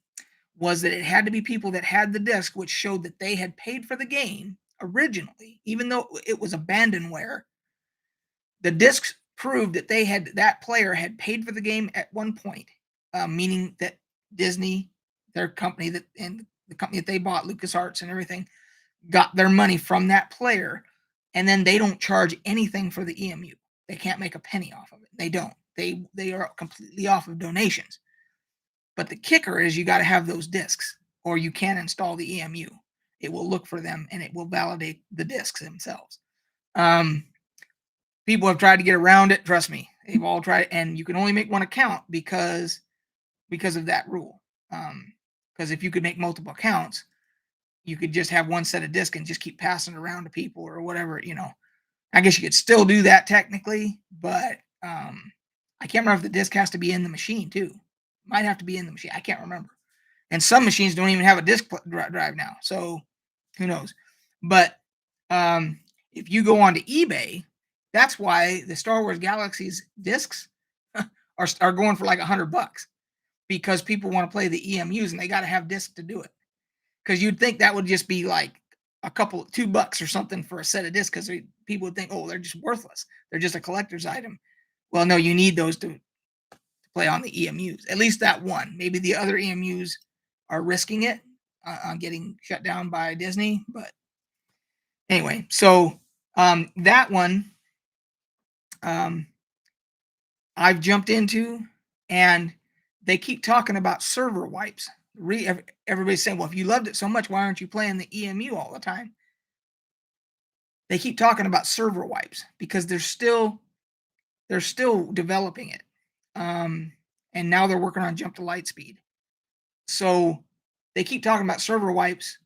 was that it had to be people that had the disc, which showed that they had paid for the game originally, even though it was abandonware. The discs proved that that player had paid for the game at one point, meaning that Disney, their company and the company that they bought, LucasArts and everything, got their money from that player, and then they don't charge anything for the EMU. They can't make a penny off of it. They don't. They are completely off of donations. But the kicker is you got to have those discs, or you can't install the EMU. It will look for them and it will validate the discs themselves. People have tried to get around it. Trust me, they've all tried, and you can only make one account because of that rule. Because if you could make multiple accounts, you could just have one set of disc and just keep passing it around to people or whatever. I guess you could still do that technically, but I can't remember if the disc has to be in the machine too. Might have to be in the machine. I can't remember. And some machines don't even have a disc drive now, so who knows? But if you go onto eBay, that's why the Star Wars Galaxies discs are going for like $100 because people want to play the EMUs and they got to have discs to do it. Because you'd think that would just be like $2 or something for a set of discs because people would think, oh, they're just worthless. They're just a collector's item. Well, no, you need those to play on the EMUs. At least that one. Maybe the other EMUs are risking it on getting shut down by Disney. But anyway, so that one, I've jumped into, and they keep talking about server wipes. Everybody's saying, well, if you loved it so much, why aren't you playing the EMU all the time? They keep talking about server wipes because they're still developing it. And now they're working on jump to light speed. So they keep talking about server wipes.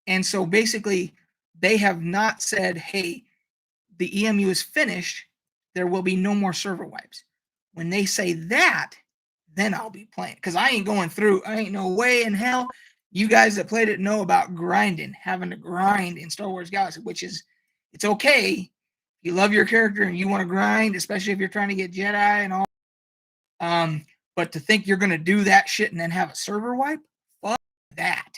And so basically, they have not said, hey, the EMU is finished. There will be no more server wipes. When they say that, then I'll be playing. Because I ain't no way in hell. You guys that played it know about grinding, having to grind in Star Wars Galaxy, which is, it's okay. You love your character and you want to grind, especially if you're trying to get Jedi and all. But to think you're going to do that shit and then have a server wipe, fuck that.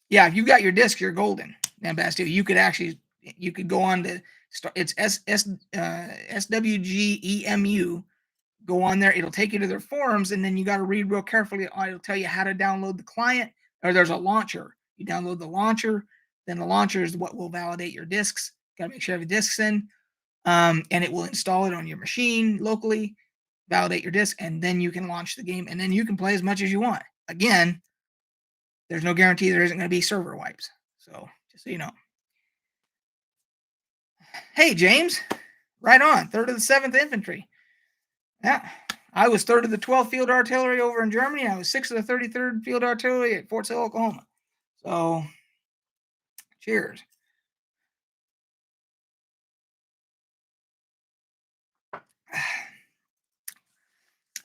Yeah, if you've got your disc, you're golden. And Bastille, you could go on to start. It's SWGEMU. Go on there. It'll take you to their forums, and then you got to read real carefully. It'll tell you how to download the client, or there's a launcher. You download the launcher, then the launcher is what will validate your discs. Got to make sure every disc's in, and it will install it on your machine locally, validate your disc, and then you can launch the game, and then you can play as much as you want. Again, there's no guarantee there isn't going to be server wipes. So just so you know. Hey, James, right on. 3rd of the 7th Infantry. Yeah, I was 3rd of the 12th Field Artillery over in Germany. I was 6th of the 33rd Field Artillery at Fort Sill, Oklahoma. So, cheers.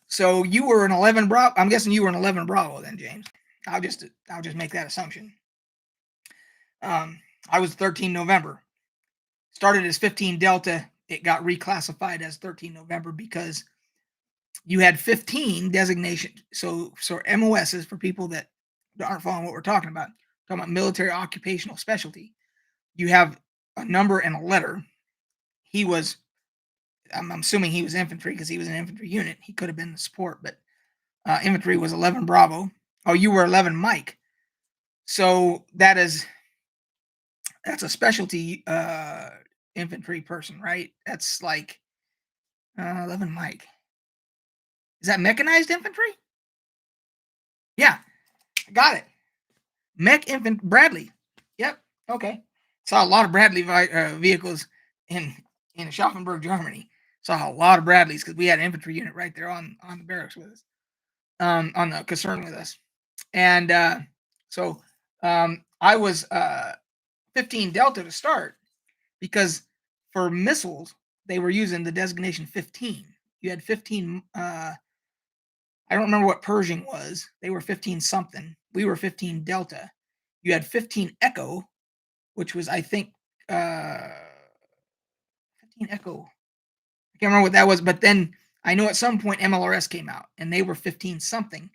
So you were an 11 Bravo. I'm guessing you were an 11 Bravo then, James. I'll just make that assumption. I was 13 November. Started as 15 Delta. It got reclassified as 13 November because you had 15 designation. So MOSs, for people that aren't following what we're talking about military occupational specialty. You have a number and a letter. I'm assuming he was infantry because he was an infantry unit. He could have been the support, but infantry was 11 Bravo. Oh, you were 11 Mike. So that's a specialty infantry person, right? That's like 11 Mike. Is that mechanized infantry? Yeah, I got it. Mech infant Bradley. Yep. Okay. Saw a lot of Bradley vehicles in Schaffenburg, Germany. Saw a lot of Bradleys because we had an infantry unit right there on the barracks with us, on the concern with us. And so I was 15 Delta to start because for missiles, they were using the designation 15. You had 15, I don't remember what Pershing was. They were 15 something. We were 15 Delta. You had 15 Echo, which was, I think, 15 Echo. I can't remember what that was, but then I know at some point MLRS came out and they were 15 something.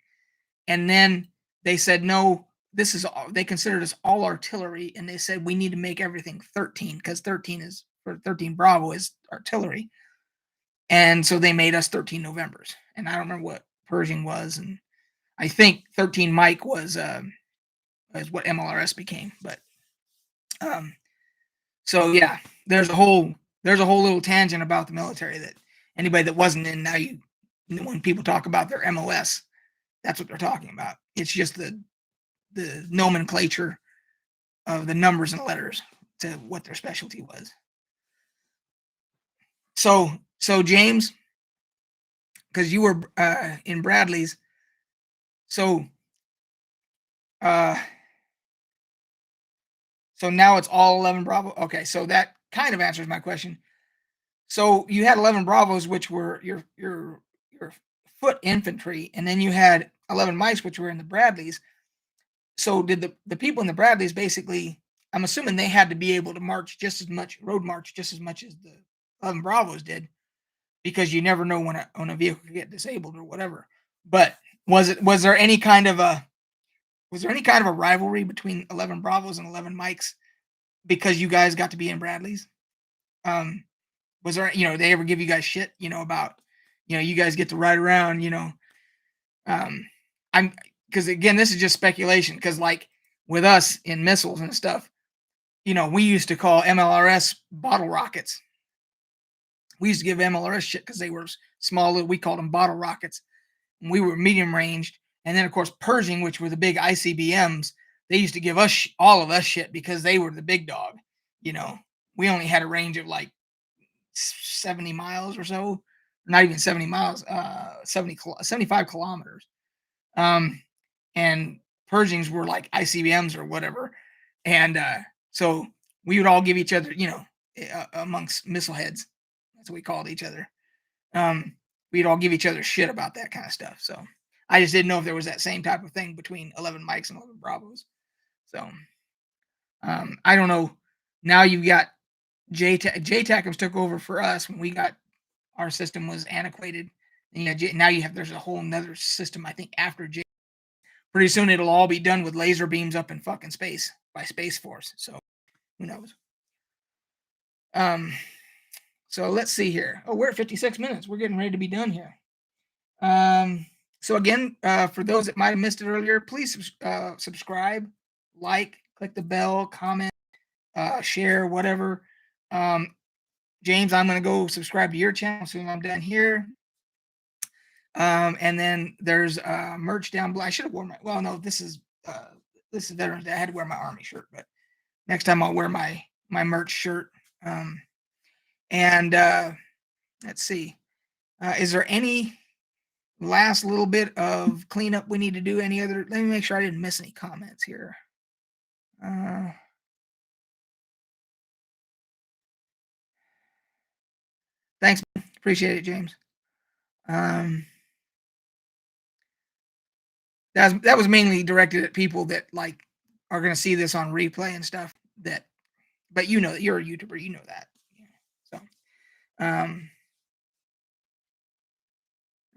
And then they said, no, they considered us all artillery. And they said, we need to make everything 13 because 13 Bravo is artillery. And so they made us 13 Novembers. And I don't remember what Pershing was. And I think 13 Mike was what MLRS became. But so yeah, there's a whole little tangent about the military that anybody that wasn't in, now when people talk about their MOS, that's what they're talking about. It's just the nomenclature of the numbers and letters to what their specialty was. So James, because you were in Bradley's, so now it's all 11 Bravo. Okay, so that kind of answers my question. So you had 11 Bravos, which were your foot infantry, and then you had 11 Mikes, which were in the Bradleys. So did the people in the Bradleys basically, I'm assuming they had to be able to march road march just as much as the 11 Bravos did, because you never know when a vehicle could get disabled or whatever. But was there any kind of a rivalry between 11 Bravos and 11 Mikes because you guys got to be in Bradleys? Was there, they ever give you guys shit, about, you guys get to ride around, because again, this is just speculation, because like with us in missiles and stuff, we used to call MLRS bottle rockets. We used to give MLRS shit because they were small. We called them bottle rockets. And we were medium ranged. And then, of course, Pershing, which were the big ICBMs, they used to give us all of us shit because they were the big dog. We only had a range of like 70 miles or so, not even 70 miles, 75 kilometers. And Pershings were like ICBMs or whatever. And so we would all give each other, amongst missile heads. That's what we called each other. We'd all give each other shit about that kind of stuff. So I just didn't know if there was that same type of thing between 11 Mikes and 11 Bravos. So I don't know. Now you've got JTACMs took over for us when we got our system was antiquated. And now there's a whole nother system, I think, after J. Pretty soon it'll all be done with laser beams up in fucking space by Space Force. So who knows? So let's see here. Oh, we're at 56 minutes. We're getting ready to be done here. So again, for those that might have missed it earlier, please subscribe, like, click the bell, comment, share, whatever. James, I'm going to go subscribe to your channel as soon as I'm done here. And then there's merch down below. I should have worn this is Veterans Day. I had to wear my Army shirt, but next time I'll wear my merch shirt. And let's see. Is there any last little bit of cleanup we need to do? Any other? Let me make sure I didn't miss any comments here. Thanks. Appreciate it, James. That was mainly directed at people that like are going to see this on replay and stuff. But you're a YouTuber, you know that. So,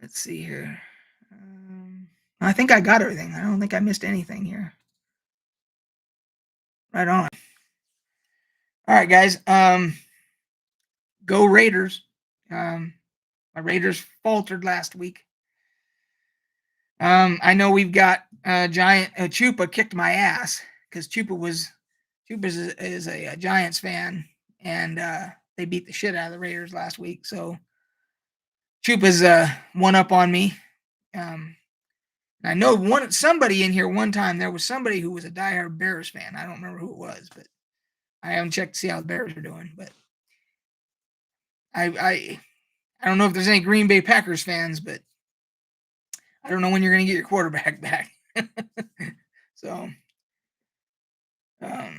let's see here. I think I got everything. I don't think I missed anything here. Right on. All right, guys. Go Raiders. My Raiders faltered last week. I know we've got Giant Chupa kicked my ass because Chupa is a Giants fan, and they beat the shit out of the Raiders last week. So Chupa's one up on me. I know somebody in here one time. There was somebody who was a diehard Bears fan. I don't remember who it was, but I haven't checked to see how the Bears are doing. But I don't know if there's any Green Bay Packers fans, but I don't know when you're going to get your quarterback back. So, all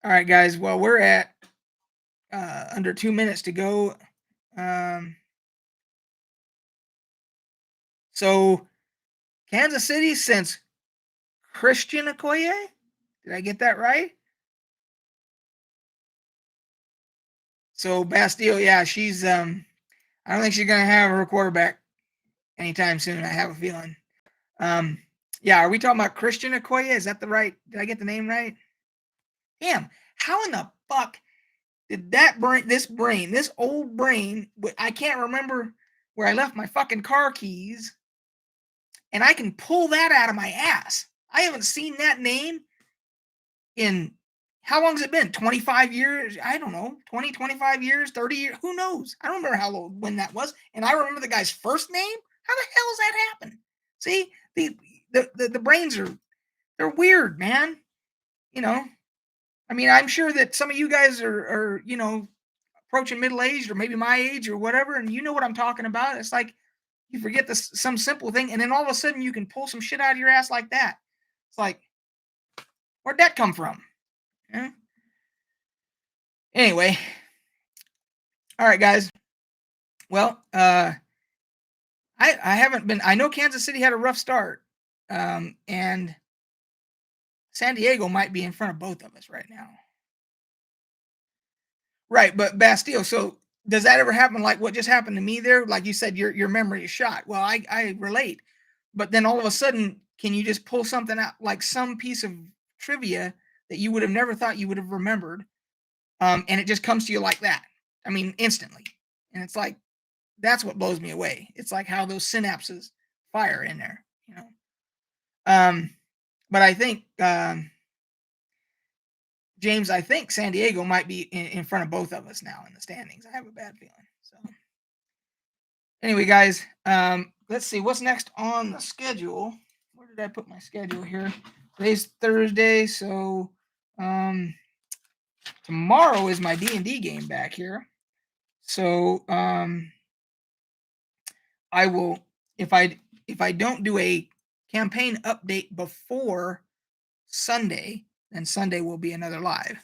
right, guys. Well, we're at under 2 minutes to go. So, Kansas City since Christian Okoye. Did I get that right? So Bastille, yeah, she's I don't think she's gonna have her quarterback anytime soon. I have a feeling. Yeah, are we talking about Christian Okoye? Is that the right? Did I get the name right? Damn, how in the fuck did this old brain, I can't remember where I left my fucking car keys, and I can pull that out of my ass. I haven't seen that name in, how long has it been? 25 years? I don't know. 20, 25 years, 30 years? Who knows? I don't remember how long when that was. And I remember the guy's first name. How the hell does that happen? See, the brains they're weird, man. I mean, I'm sure that some of you guys are approaching middle age or maybe my age or whatever, and you know what I'm talking about. It's like you forget some simple thing, and then all of a sudden you can pull some shit out of your ass like that. It's like, where'd that come from? Yeah. Anyway, all right, guys. Well, I haven't been. I know Kansas City had a rough start, and San Diego might be in front of both of us right now. Right, but Bastille. So does that ever happen? Like what just happened to me there? Like you said, your memory is shot. Well, I relate, but then all of a sudden, can you just pull something out, like some piece of trivia that you would have never thought you would have remembered, and it just comes to you like that? I mean, instantly, and it's like that's what blows me away. It's like how those synapses fire in there, But I think James, I think San Diego might be in front of both of us now in the standings. I have a bad feeling. So anyway, guys, let's see what's next on the schedule. Where did I put my schedule here? Today's Thursday, so tomorrow is my D&D game back here. So I will, if I don't do a campaign update before Sunday, then Sunday will be another live.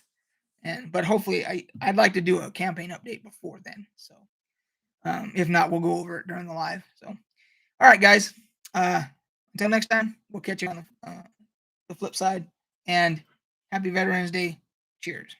But hopefully I'd like to do a campaign update before then. So if not, we'll go over it during the live. So all right, guys. Until next time, we'll catch you on the flip side. And happy Veterans Day. Cheers.